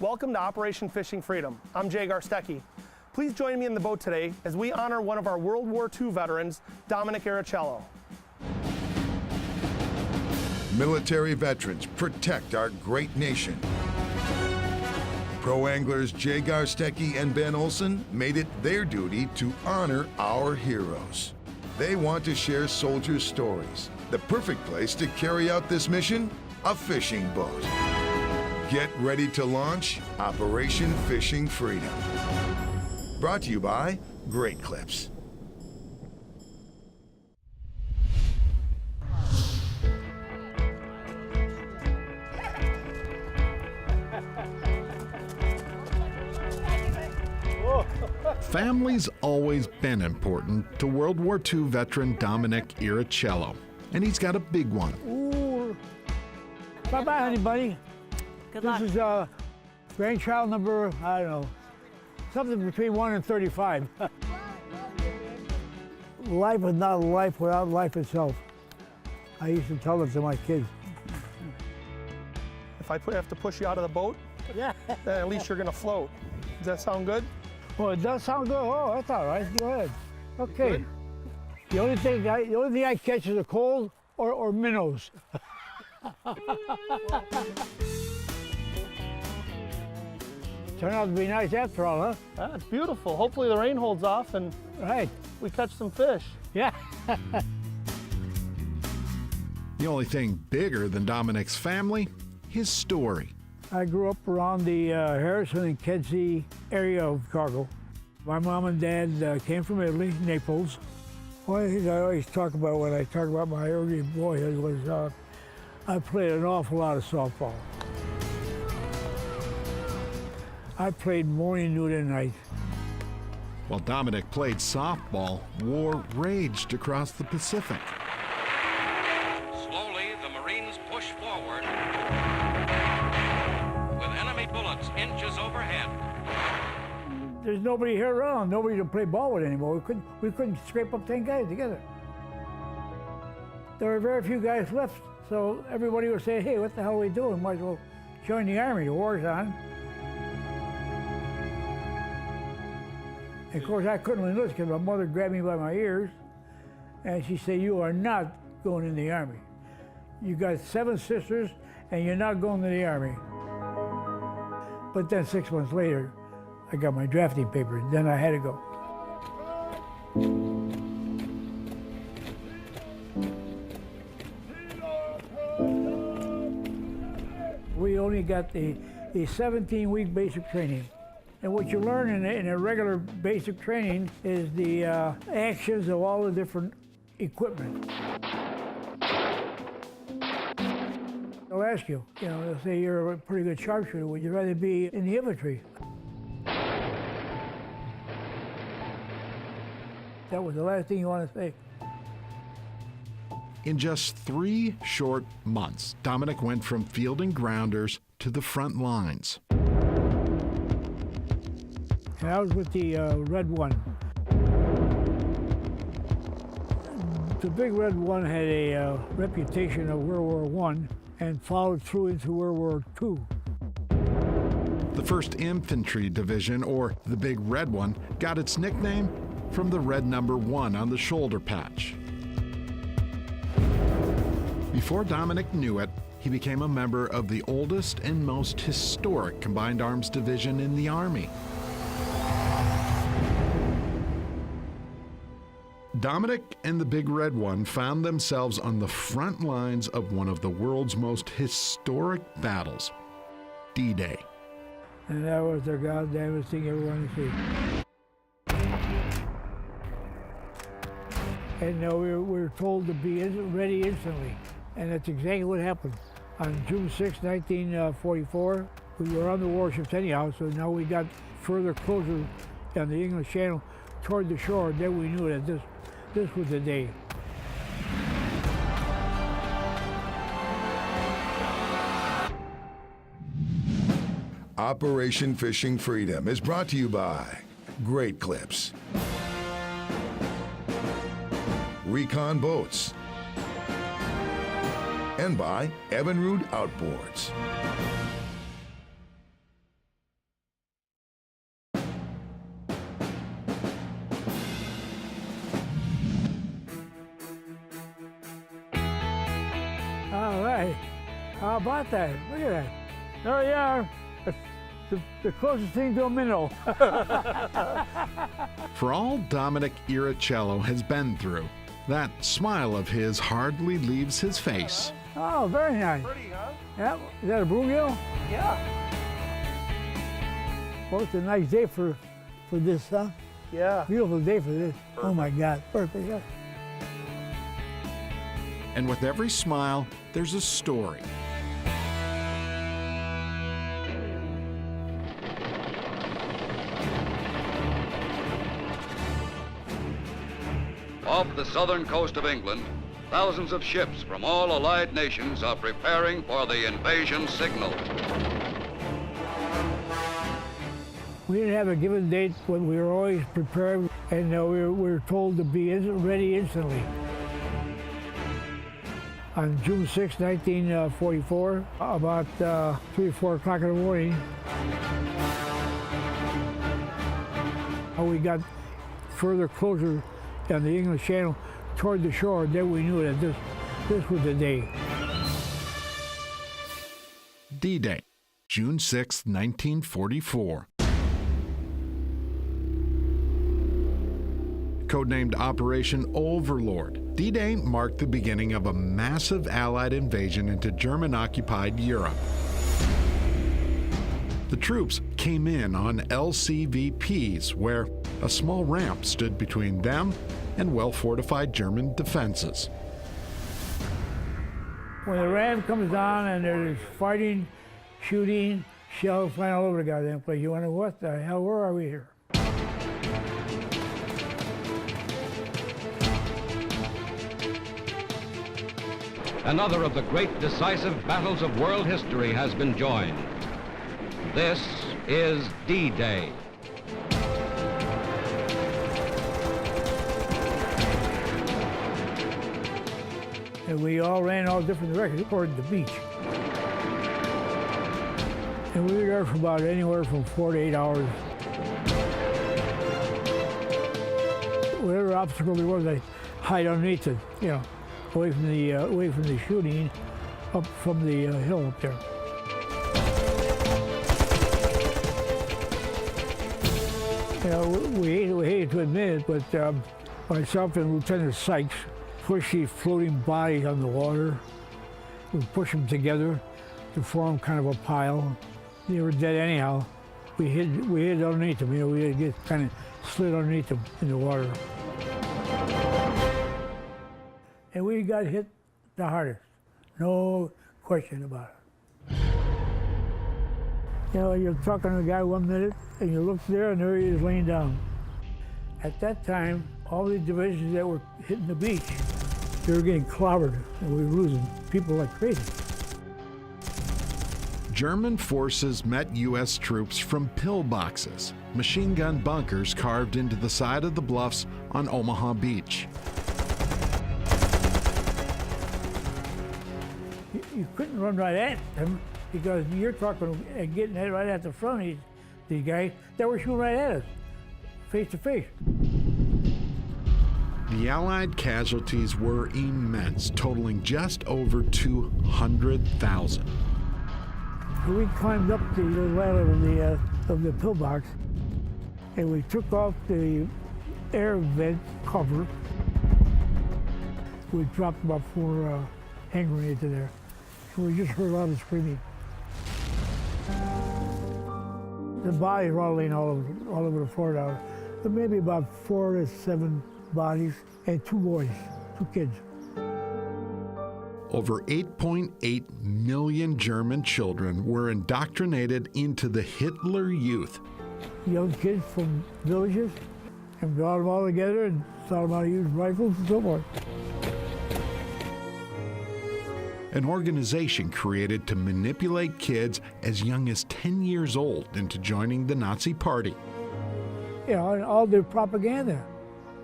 Welcome to Operation Fishing Freedom. I'm Jay Garstecki. Please join me in the boat today as we honor one of our World War II veterans, Dominic Errichiello. Military veterans protect our great nation. Pro anglers Jay Garstecki and Ben Olson made it their duty to honor our heroes. They want to share soldiers' stories. The perfect place to carry out this mission? A fishing boat. Get ready to launch Operation Fishing Freedom. Brought to you by Great Clips. Family's always been important to World War II veteran Dominic Errichiello, and he's got a big one. Ooh. Bye-bye, honey bunny. Good luck. This is grandchild number, I don't know, something between 1 and 35. Life is not life without life itself. I used to tell it to my kids. If I have to push you out of the boat, Yeah. then at least you're gonna float. Does that sound good? Well, it does sound good. Oh, that's all right. Go ahead. Okay. Good. The only thing I catch is a cold or minnows. Turned out to be nice after all, huh? That's beautiful. Hopefully the rain holds off and Right. we catch some fish. Yeah. The only thing bigger than Dominic's family, his story. I grew up around the Harrison and Kedzie area of Chicago. My mom and dad came from Italy, Naples. One of the things I always talk about when I talk about my early boyhood was I played an awful lot of softball. I played morning, noon, and night. While Dominic played softball, war raged across the Pacific. Slowly, the Marines push forward with enemy bullets inches overhead. There's nobody here around, nobody to play ball with anymore. We couldn't scrape up 10 guys together. There were very few guys left, so everybody would say, hey, what the hell are we doing? Might as well join the Army, the war's on. Of course, I couldn't enlist because my mother grabbed me by my ears and she said, you are not going in the Army. You got 7 sisters and you're not going to the Army. But then 6 months later, I got my drafting papers. Then I had to go. We only got the 17-week basic training. And what you learn in a regular basic training is the actions of all the different equipment. They'll ask you, they'll say you're a pretty good sharpshooter. Would you rather be in the infantry? That was the last thing you want to say. In just 3 short months, Dominic went from fielding grounders to the front lines. And I was with the Red One. The big Red One had a reputation of World War I and followed through into World War II. The 1st Infantry Division, or the Big Red One, got its nickname from the red number 1 on the shoulder patch. Before Dominic knew it, he became a member of the oldest and most historic Combined Arms Division in the Army. Dominic and the Big Red One found themselves on the front lines of one of the world's most historic battles, D-Day. And that was the goddamnest thing you ever wanted to see. And we were told to be ready instantly. And that's exactly what happened. On June 6, 1944, we were on the warships anyhow, so now we got further closer on the English Channel toward the shore. Then we knew that this was the day. Operation Fishing Freedom is brought to you by Great Clips, Recon Boats, and by Evinrude Outboards. Hey, how about that? Look at that. There you are. That's the closest thing to a minnow. For all Dominic Errichiello has been through, that smile of his hardly leaves his face. Oh, very nice. Pretty, huh? Yeah, is that a bluegill? Yeah. Well, it's a nice day for this, huh? Yeah. Beautiful day for this. Oh my God, perfect. Yeah. And with every smile, there's a story. Off the southern coast of England, thousands of ships from all allied nations are preparing for the invasion signal. We didn't have a given date, but we were always prepared, and we were told to be ready instantly. On June 6, 1944, about 3 or 4 o'clock in the morning, we got further closer on the English Channel toward the shore. Then we knew that this was the day. D-Day, June 6, 1944. Codenamed Operation Overlord, D-Day marked the beginning of a massive Allied invasion into German-occupied Europe. The troops came in on LCVPs, where a small ramp stood between them and well-fortified German defenses. When the ramp comes down and there's fighting, shooting, shells flying all over the goddamn place, you wonder what the hell, where are we here? Another of the great decisive battles of world history has been joined. This is D-Day. And we all ran all different directions toward the beach. And we were there for about anywhere from 4 to 8 hours. Whatever obstacle there was, I hide underneath it, you know, away from the shooting, up from the hill up there. You know, we hate to admit it, but myself and Lieutenant Sykes pushed these floating bodies on the water. We pushed them together to form kind of a pile. They were dead anyhow. We hid underneath them. You know, we had to get kind of slid underneath them in the water. And we got hit the hardest, no question about it. You know, you're talking to a guy 1 minute, and you look there, and there he is laying down. At that time, all the divisions that were hitting the beach, they were getting clobbered, and we were losing people like crazy. German forces met U.S. troops from pillboxes, machine gun bunkers carved into the side of the bluffs on Omaha Beach. You couldn't run right at them because you're talking and getting it right at the front of these guys that were shooting right at us, face to face. The Allied casualties were immense, totaling just over 200,000. We climbed up the ladder of the pillbox, and we took off the air vent cover. We dropped about 4 hand grenades in there. So we just heard a lot of screaming. The bodies were all laying all over the floor now. There may be about 4 to 7 bodies and 2 boys, 2 kids. Over 8.8 million German children were indoctrinated into the Hitler Youth. Young kids from villages, and brought them all together and taught them how to use rifles and so forth. An organization created to manipulate kids as young as 10 years old into joining the Nazi Party. You know, and all their propaganda,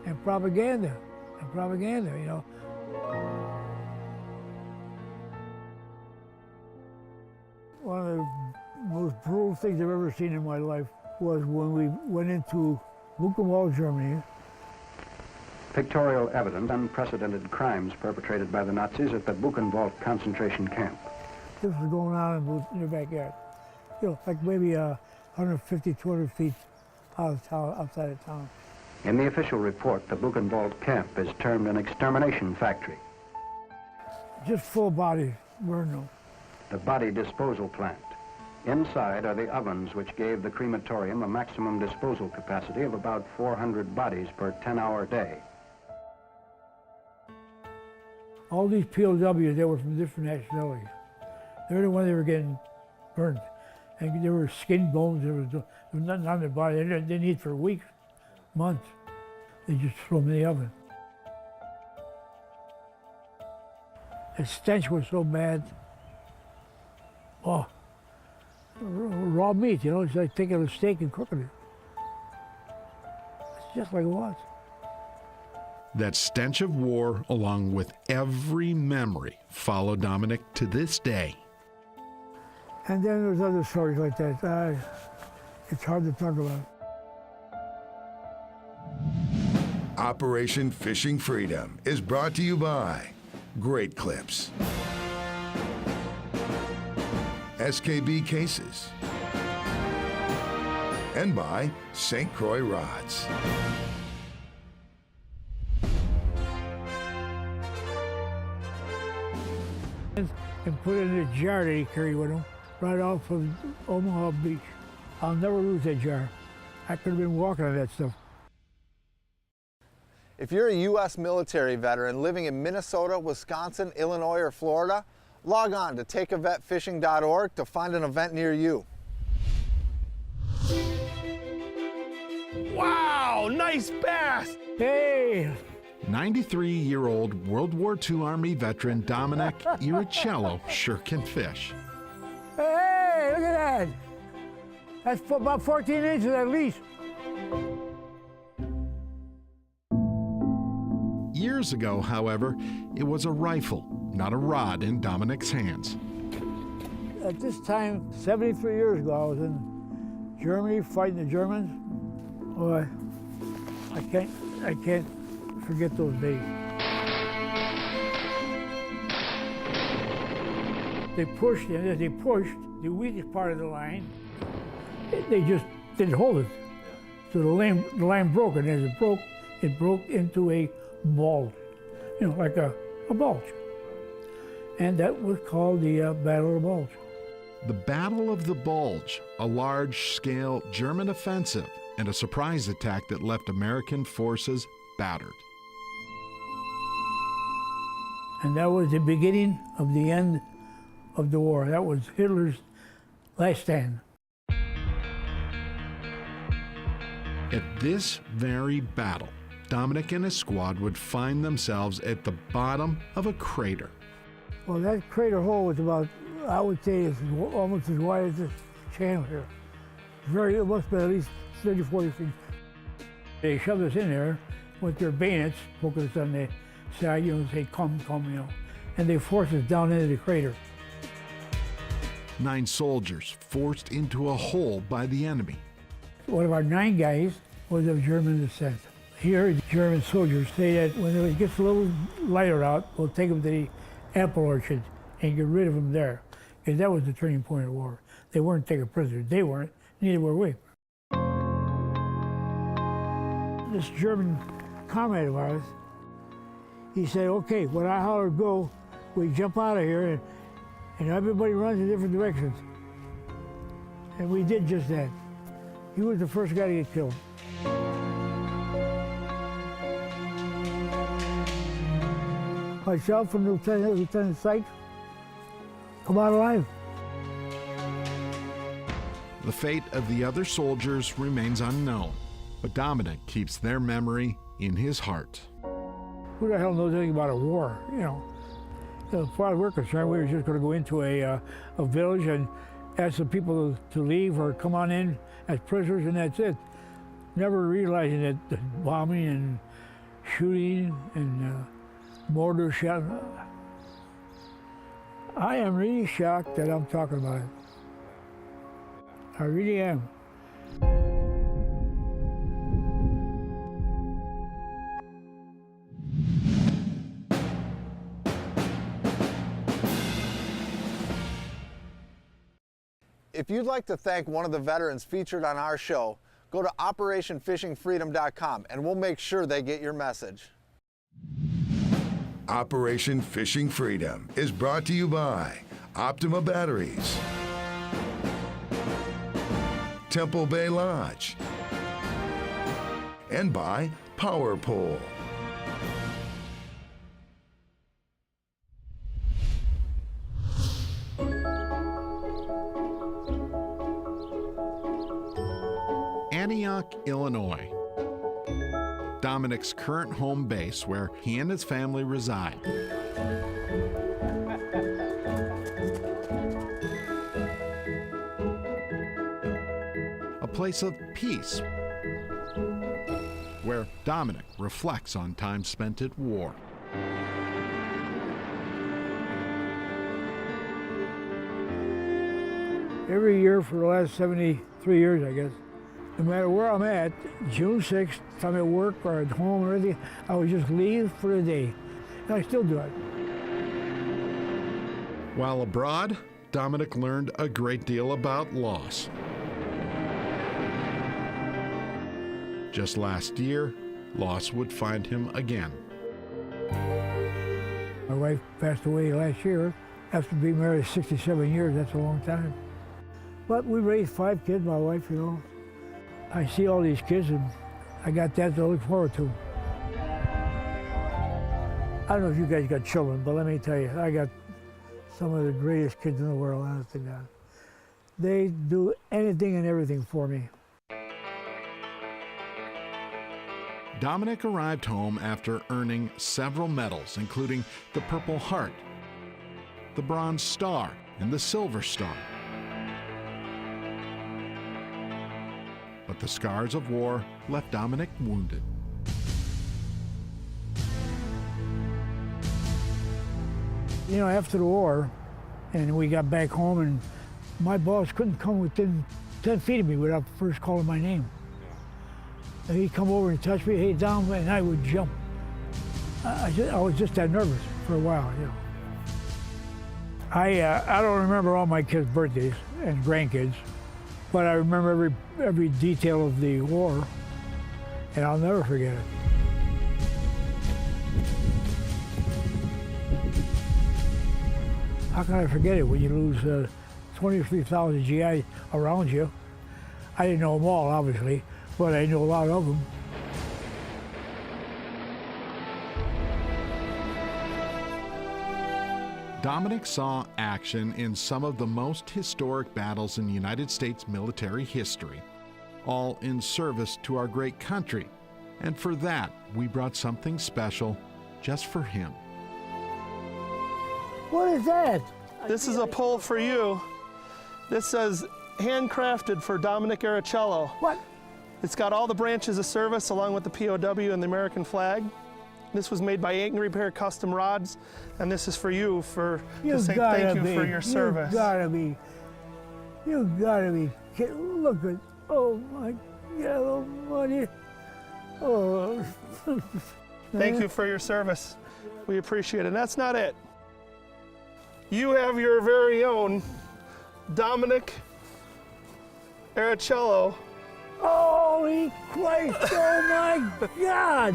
and propaganda, and propaganda, you know. One of the most brutal things I've ever seen in my life was when we went into Buchenwald, Germany. pictorial evidence of unprecedented crimes perpetrated by the Nazis at the Buchenwald concentration camp. This was going on in their backyard. You know, like maybe 150, 200 feet outside of town. In the official report, the Buchenwald camp is termed an extermination factory. Just full bodies, burned them. The body disposal plant. Inside are the ovens which gave the crematorium a maximum disposal capacity of about 400 bodies per 10-hour day. All these POWs, they were from different nationalities. They're the ones that were getting burned. And there were skin bones, there was nothing on their body. They didn't eat for weeks, months. They just threw them in the oven. The stench was so bad. Oh, raw meat, you know, it's like taking a steak and cooking it. It's just like it was. That stench of war, along with every memory, follow Dominic to this day. And then there's other stories like that. It's hard to talk about. Operation Fishing Freedom is brought to you by Great Clips, SKB Cases, and by St. Croix Rods. And put it in a jar that he carried with him right off of Omaha Beach. I'll never lose that jar. I could have been walking on that stuff. If you're a U.S. military veteran living in Minnesota, Wisconsin, Illinois, or Florida, log on to takeavetfishing.org to find an event near you. Wow, nice bass! Hey! 93-year-old World War II Army veteran Dominic Errichiello sure can fish. Hey, look at that! That's about 14 inches at least. Years ago, however, it was a rifle, not a rod, in Dominic's hands. At this time, 73 years ago, I was in Germany fighting the Germans. Boy, I can't forget those days. They pushed, and as they pushed, the weakest part of the line, they just didn't hold it. So the line broke, and as it broke into a bulge, you know, like a bulge. And that was called the Battle of the Bulge. The Battle of the Bulge, a large-scale German offensive and a surprise attack that left American forces battered. And that was the beginning of the end of the war. That was Hitler's last stand. At this very battle, Dominic and his squad would find themselves at the bottom of a crater. Well, that crater hole was about, I would say, it's almost as wide as this channel here. It must be at least 30, 40 feet. They shoved us in there with their bayonets, poking us on the side, you know, say, come, you know. And they forced us down into the crater. 9 soldiers forced into a hole by the enemy. One of our 9 guys was of German descent. Here, the German soldiers say that when it gets a little lighter out, we'll take them to the apple orchard and get rid of them there. Because that was the turning point of the war. They weren't taking prisoners. They weren't. Neither were we. This German comrade of ours, he said, okay, when I holler go, we jump out of here and everybody runs in different directions. And we did just that. He was the first guy to get killed. Myself and Lieutenant Sykes come out alive. The fate of the other soldiers remains unknown, but Dominic keeps their memory in his heart. Who the hell knows anything about a war, you know? As far as we're concerned, we were just going to go into a village and ask the people to leave or come on in as prisoners, and that's it. Never realizing that the bombing and shooting and mortar shot. I am really shocked that I'm talking about it. I really am. If you'd like to thank one of the veterans featured on our show, go to OperationFishingFreedom.com and we'll make sure they get your message. Operation Fishing Freedom is brought to you by Optima Batteries, Temple Bay Lodge, and by Power Pole. Antioch, Illinois. Dominic's current home base where he and his family reside. A place of peace where Dominic reflects on time spent at war. Every year for the last 73 years, I guess, no matter where I'm at, June 6th, if I'm at work or at home or anything, I would just leave for the day. And I still do it. While abroad, Dominic learned a great deal about loss. Just last year, loss would find him again. My wife passed away last year. After being married 67 years, that's a long time. But we raised 5 kids, my wife, you know. I see all these kids, and I got that to look forward to. I don't know if you guys got children, but let me tell you, I got some of the greatest kids in the world, honest to God. They do anything and everything for me. Dominic arrived home after earning several medals, including the Purple Heart, the Bronze Star, and the Silver Star. But the scars of war left Dominic wounded. You know, after the war, and we got back home, and my boss couldn't come within 10 feet of me without first calling my name. And he'd come over and touch me, hey, Dom, and I would jump. I was just that nervous for a while, you know. I don't remember all my kids' birthdays and grandkids, but I remember every detail of the war, and I'll never forget it. How can I forget it when you lose 23,000 GI around you? I didn't know them all, obviously, but I knew a lot of them. Dominic saw action in some of the most historic battles in United States military history, all in service to our great country. And for that, we brought something special just for him. What is that? This is a pole for you. This says, handcrafted for Dominic Errichiello. What? It's got all the branches of service along with the POW and the American flag. This was made by Angry Repair Custom Rods, and this is for you to say thank you for your service. You gotta be kidding. Look at, oh my yellow money. Oh. Thank you for your service. We appreciate it. And that's not it. You have your very own Dominic Errichiello. Holy Christ, oh my God.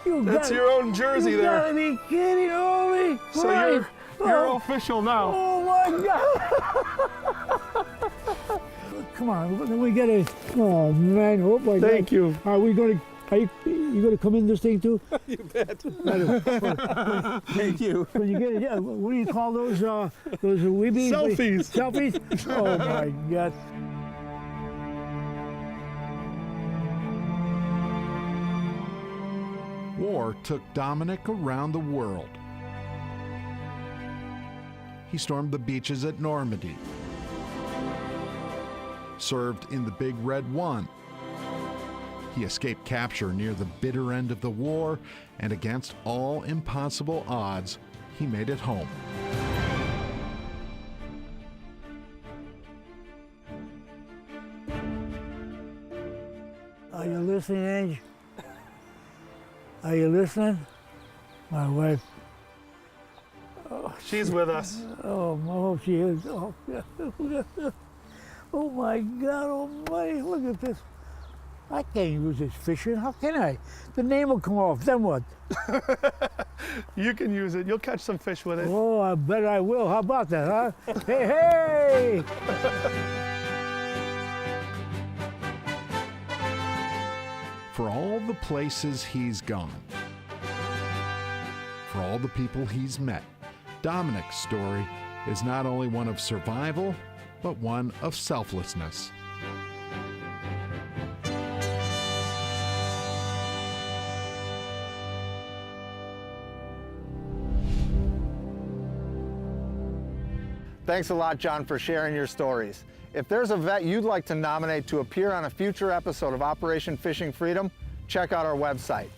That's your own jersey there. You gotta be kidding, holy Christ. So you're official now. Oh my God. Come on, we gotta, oh man, oh my God. Thank you. Are you gonna come in this thing too? You bet. Thank you. When you get it, what do you call those weebies? Selfies. Selfies? Oh my God. War took Dominic around the world. He stormed the beaches at Normandy, served in the Big Red One. He escaped capture near the bitter end of the war, and against all impossible odds, he made it home. Are you listening, Ange? Are you listening? My wife. She's with us. Oh, I hope she is. Oh, Oh my God almighty, look at this. I can't use this fishing, how can I? The name will come off, then what? You can use it. You'll catch some fish with it. Oh, I bet I will. How about that, huh? Hey, hey! For all the places he's gone, for all the people he's met, Dominic's story is not only one of survival, but one of selflessness. Thanks a lot, John, for sharing your stories. If there's a vet you'd like to nominate to appear on a future episode of Operation Fishing Freedom, check out our website.